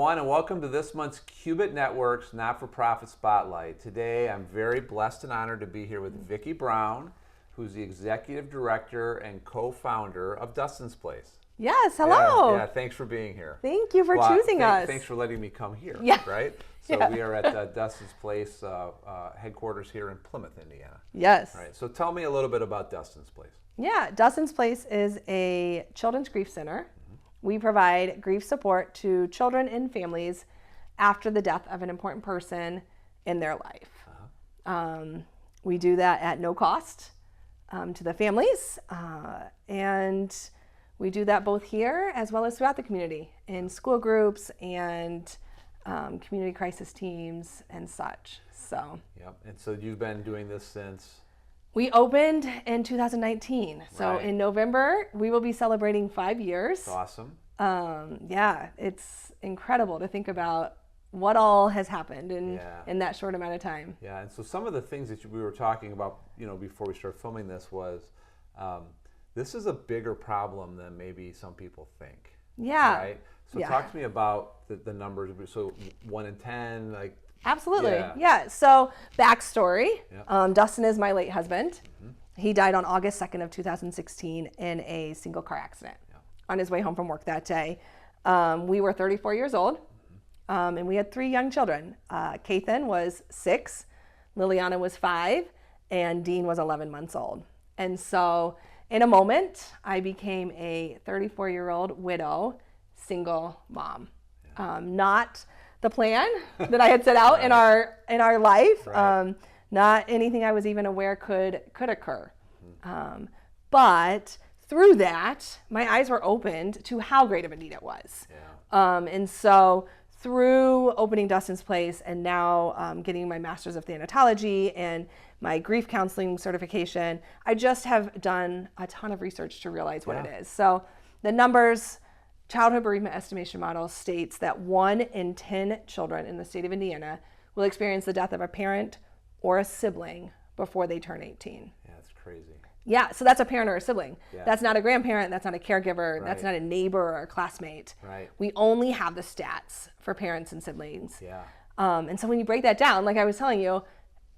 everyone, and welcome to this month's Qubit Network's Not-for-Profit Spotlight. Today, I'm very blessed and honored to be here with Viki Brown, who's the Executive Director and co-founder of Dustin's Place. Yes, hello. Yeah, thanks for being here. Thank you for choosing us. Thanks for letting me come here, Yeah. right? So we are at Dustin's Place headquarters here in Plymouth, Indiana. Yes. All right, so tell me a little bit about Dustin's Place. Yeah, Dustin's Place is a children's grief center. We provide grief support to children and families after the death of an important person in their life. We do that at no cost to the families, and we do that both here as well as throughout the community in school groups and community crisis teams and such. So. Yep. And so you've been doing this since? We opened in 2019. So Right. in November, we will be celebrating 5 years. That's awesome. Yeah, it's incredible to think about what all has happened in that short amount of time. Yeah, and so some of the things that we were talking about, before we started filming this was, this is a bigger problem than maybe some people think. Yeah. Right? So talk to me about the numbers. So 1 in 10, like. Absolutely. Yeah. So backstory, Yep. Dustin is my late husband. He died on August 2nd of 2016 in a single car accident on his way home from work that day. We were 34 years old, and we had 3 young children. Kathan was 6, Liliana was 5, and Dean was 11 months old. And so in a moment, I became a 34-year-old widow, single mom. Not the plan that I had set out in our life. Right. Not anything I was even aware could occur. But through that, my eyes were opened to how great of a need it was. And so through opening Dustin's Place and now getting my master's of thanatology and my grief counseling certification, I just have done a ton of research to realize what it is. So the numbers, Childhood Bereavement Estimation Model states that 1 in 10 children in the state of Indiana will experience the death of a parent or a sibling before they turn 18. Yeah, that's crazy. Yeah, so that's a parent or a sibling. Yeah. That's not a grandparent, that's not a caregiver, Right. that's not a neighbor or a classmate. Right. We only have the stats for parents and siblings. Yeah. And so when you break that down, like I was telling you,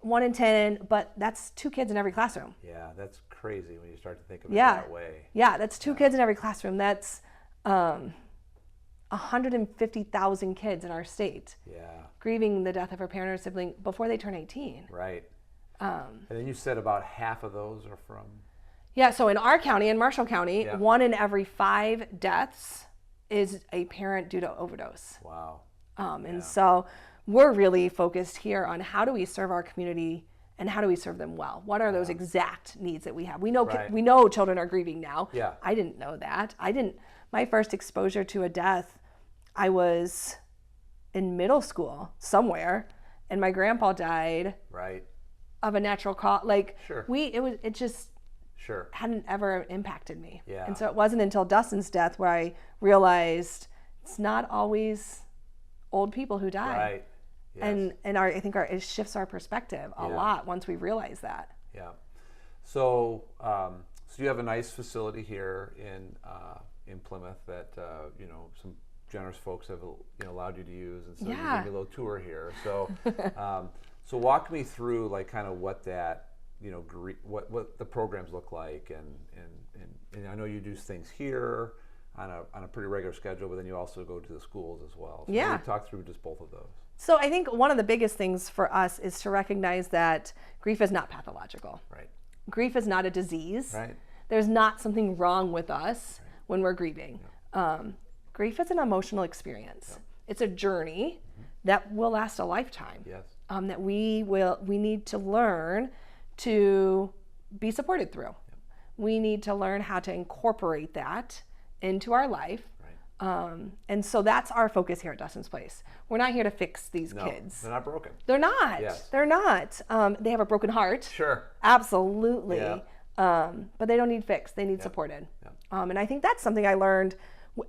1 in 10, but that's 2 kids in every classroom. Yeah, that's crazy when you start to think of it Yeah. that way. Yeah, that's 2 kids in every classroom. That's 150,000 kids in our state grieving the death of a parent or sibling before they turn 18. Right. And then you said about half of those are from? Yeah, so in our county, in Marshall County, 1 in every 5 deaths is a parent due to overdose. Wow. And so we're really focused here on how do we serve our community and how do we serve them well? What are those exact needs that we have? We know we know children are grieving now. Yeah. I didn't know that. My first exposure to a death, I was in middle school somewhere, and my grandpa died of a natural cause. Like it just hadn't ever impacted me. Yeah. And so it wasn't until Dustin's death where I realized it's not always old people who die. Right. Yes. And I think it shifts our perspective a lot once we realize that. Yeah. So you have a nice facility here in Plymouth that some generous folks have allowed you to use, and so you give me a little tour here. So so walk me through like kind of what that what the programs look like, and I know you do things here on a pretty regular schedule, but then you also go to the schools as well. So maybe talk through just both of those. So I think one of the biggest things for us is to recognize that grief is not pathological. Right. Grief is not a disease. Right. There's not something wrong with us when we're grieving. Grief is an emotional experience. It's a journey that will last a lifetime. Yes. That we need to learn to be supported through. We need to learn how to incorporate that into our life. And so that's our focus here at Dustin's Place. We're not here to fix these kids. They're not broken. They're not. Yes. They're not. They have a broken heart. Sure. Absolutely. Yeah. But they don't need fixed. They need supported. And I think that's something I learned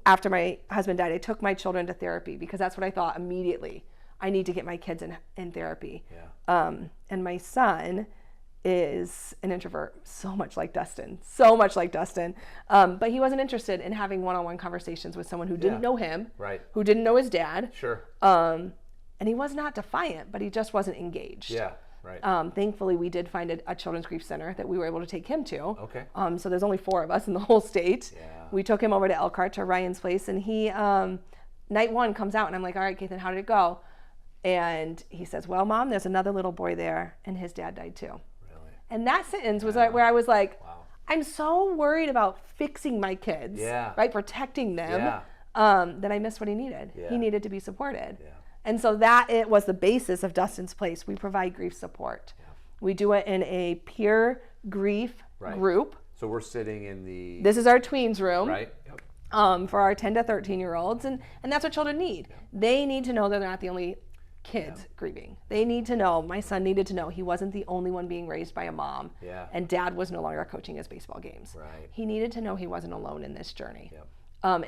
after my husband died. I took my children to therapy because that's what I thought immediately. I need to get my kids in therapy. And my son is an introvert, so much like Dustin. But he wasn't interested in having one-on-one conversations with someone who didn't know him, who didn't know his dad. Sure. And he was not defiant, but he just wasn't engaged. Yeah, right. Thankfully, we did find a children's grief center that we were able to take him to. Okay. So there's only 4 of us in the whole state. Yeah. We took him over to Elkhart to Ryan's place, and he, night 1 comes out, and I'm like, all right, Kathan, how did it go? And he says, well, Mom, there's another little boy there, and his dad died too. Really? And that sentence was where I was like, wow. I'm so worried about fixing my kids, right, protecting them, that I missed what he needed. Yeah. He needed to be supported. Yeah. And so that it was the basis of Dustin's place. We provide grief support. Yeah. We do it in a peer grief group. So we're sitting in the... This is our tweens room. Right. Yep. For our 10 to 13-year-olds. And that's what children need. Yeah. They need to know that they're not the only kids grieving. They need to know, my son needed to know he wasn't the only one being raised by a mom. Yeah. And dad was no longer coaching his baseball games. Right. He needed to know he wasn't alone in this journey. Yep.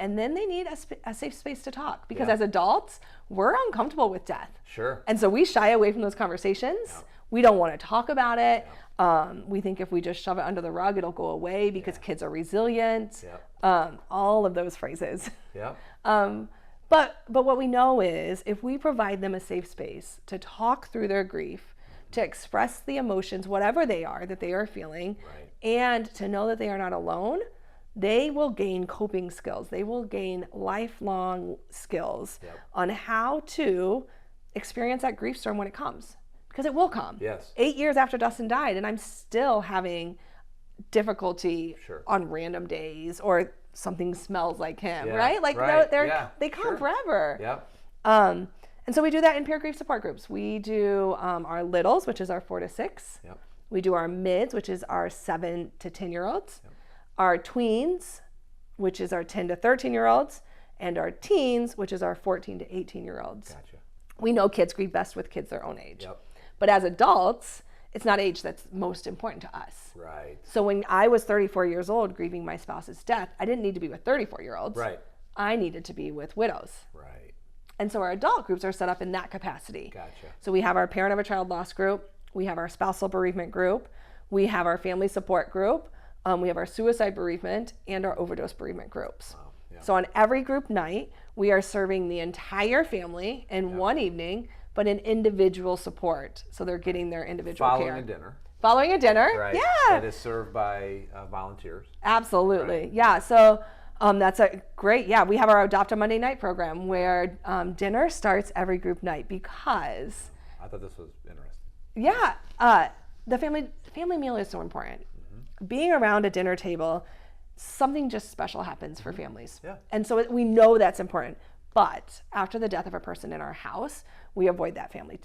And then they need a safe space to talk, because as adults, we're uncomfortable with death. Sure. And so we shy away from those conversations. Yep. We don't want to talk about it. Yep. We think if we just shove it under the rug, it'll go away because kids are resilient. Yep. All of those phrases. Yep. But what we know is if we provide them a safe space to talk through their grief, to express the emotions, whatever they are that they are feeling, and to know that they are not alone, they will gain coping skills. They will gain lifelong skills on how to experience that grief storm when it comes, because it will come. Yes. 8 years after Dustin died, and I'm still having difficulty on random days, or something smells like him, right? Like they come forever. Yep. And so we do that in peer grief support groups. We do our littles, which is our 4 to 6. Yep. We do our mids, which is our 7 to 10-year-olds. Yep. Our tweens, which is our 10 to 13-year-olds, and our teens, which is our 14 to 18-year-olds. Gotcha. We know kids grieve best with kids their own age. Yep. But as adults, it's not age that's most important to us. Right. So when I was 34 years old grieving my spouse's death, I didn't need to be with 34-year-olds. Right. I needed to be with widows. Right. And so our adult groups are set up in that capacity. Gotcha. So we have our parent of a child loss group. We have our spousal bereavement group. We have our family support group. We have our suicide bereavement and our overdose bereavement groups. Wow. Yeah. So on every group night, we are serving the entire family in one evening, but in individual support. So they're getting their individual care. Following a dinner. Right. Yeah. That is served by volunteers. Absolutely. Right. Yeah. So that's a great, we have our Adopt a Monday Night program where dinner starts every group night because. I thought this was interesting. Yeah. The family meal is so important. Being around a dinner table, something just special happens for families. Yeah. And so we know that's important. But after the death of a person in our house, we avoid that family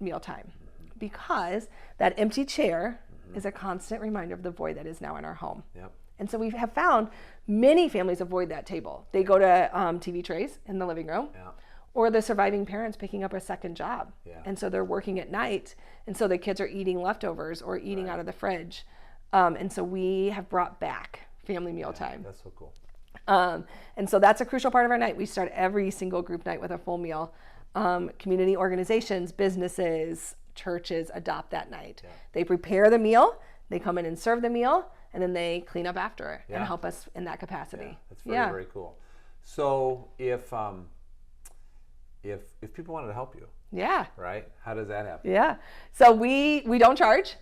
meal time because that empty chair is a constant reminder of the void that is now in our home. Yep. And so we have found many families avoid that table. They go to TV trays in the living room. Yeah. Or the surviving parents picking up a second job. Yeah. And so they're working at night. And so the kids are eating leftovers or eating out of the fridge. And so we have brought back family meal time. That's so cool. And so that's a crucial part of our night. We start every single group night with a full meal. Community organizations, businesses, churches adopt that night. Yeah. They prepare the meal, they come in and serve the meal, and then they clean up after it and help us in that capacity. Yeah, that's very, very cool. So if people wanted to help you, right? How does that happen? Yeah. So we don't charge.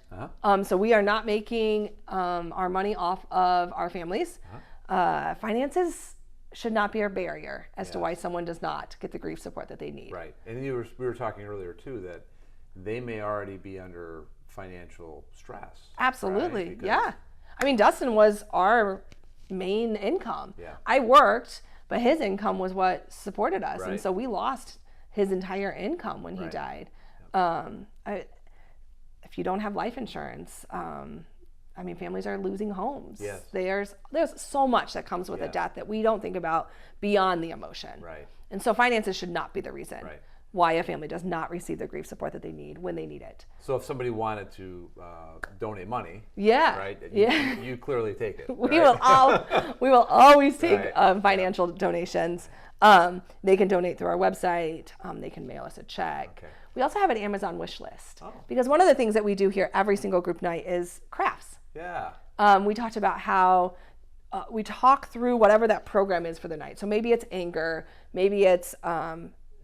So we are not making our money off of our families. Finances should not be a barrier as to why someone does not get the grief support that they need. Right. And we were talking earlier too that they may already be under financial stress. Absolutely. Right? Yeah. I mean, Dustin was our main income. Yeah. I worked, but his income was what supported us. Right. And so we lost his entire income when he died. Yep. If you don't have life insurance, I mean, families are losing homes. Yes. There's so much that comes with a death that we don't think about beyond the emotion. Right. And so finances should not be the reason why a family does not receive the grief support that they need when they need it. So if somebody wanted to donate money, right? You clearly take it. We will always take financial donations. They can donate through our website. They can mail us a check. Okay. We also have an Amazon wish list. Oh. Because one of the things that we do here every single group night is crafts. Yeah. We talked about how we talk through whatever that program is for the night. So maybe it's anger, maybe it's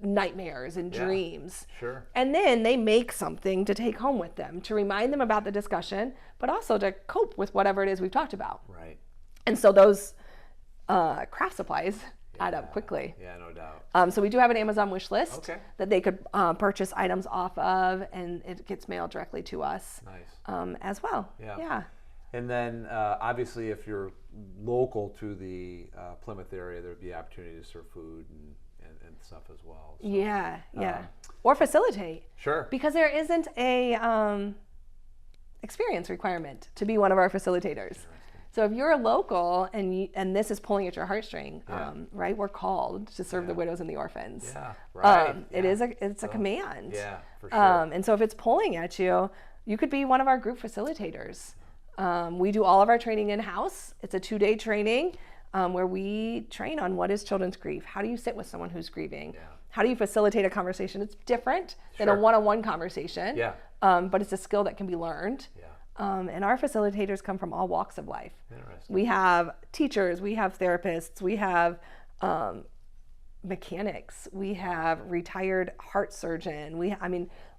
nightmares and dreams. Sure. And then they make something to take home with them to remind them about the discussion, but also to cope with whatever it is we've talked about. Right. And so those craft supplies add up quickly. Yeah, no doubt. So we do have an Amazon wish list that they could purchase items off of, and it gets mailed directly to us. Nice. As well. Yeah. And then obviously if you're local to the Plymouth area, there'd be opportunity to serve food and stuff as well. So, yeah. Or facilitate. Sure. Because there isn't a experience requirement to be one of our facilitators. So if you're a local and this is pulling at your heartstring, right? We're called to serve the widows and the orphans. Yeah, right. It's a command. Yeah, for sure. And so if it's pulling at you, you could be one of our group facilitators. We do all of our training in-house. It's a 2-day training where we train on what is children's grief. How do you sit with someone who's grieving? Yeah. How do you facilitate a conversation? It's different than a one-on-one conversation, but it's a skill that can be learned. Yeah. And our facilitators come from all walks of life. Interesting. We have teachers, we have therapists, we have mechanics, we have retired heart surgeon.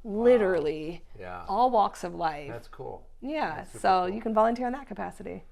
Literally all walks of life. That's cool. Yeah, so cool. You can volunteer in that capacity.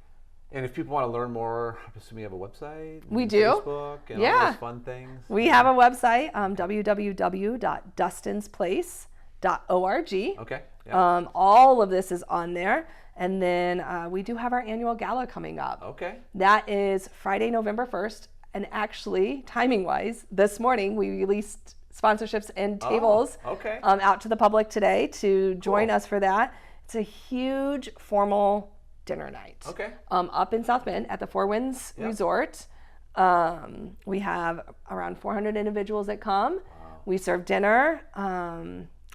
And if people want to learn more, I assume you have a website? We do. Facebook and all those fun things? We have a website, www.dustinsplace.org. Okay. Yeah. All of this is on there. And then we do have our annual gala coming up. Okay. That is Friday, November 1st. And actually, timing-wise, this morning we released sponsorships and tables out to the public today to join us for that. It's a huge formal dinner night. Okay. Up in South Bend at the Four Winds Resort. We have around 400 individuals that come. Wow. We serve dinner.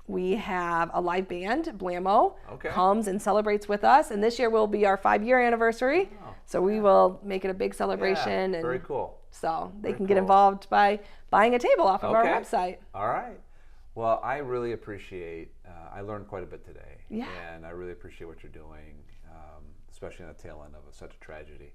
We have a live band, Blammo, comes and celebrates with us. And this year will be our 5-year anniversary. Oh, so we will make it a big celebration. And very cool. So they can get involved by buying a table off of our website. All right. Well, I really appreciate, I learned quite a bit today. Yeah. And I really appreciate what you're doing, especially on the tail end of such a tragedy.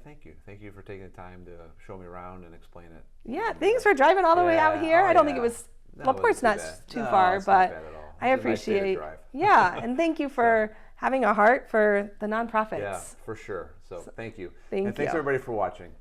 Thank you. Thank you for taking the time to show me around and explain it. Yeah, thanks for driving all the way out here. I don't think it was, of course, not too far, but I appreciate. Yeah, and thank you for having a heart for the nonprofits. Yeah, for sure. So thank you. Thanks everybody for watching.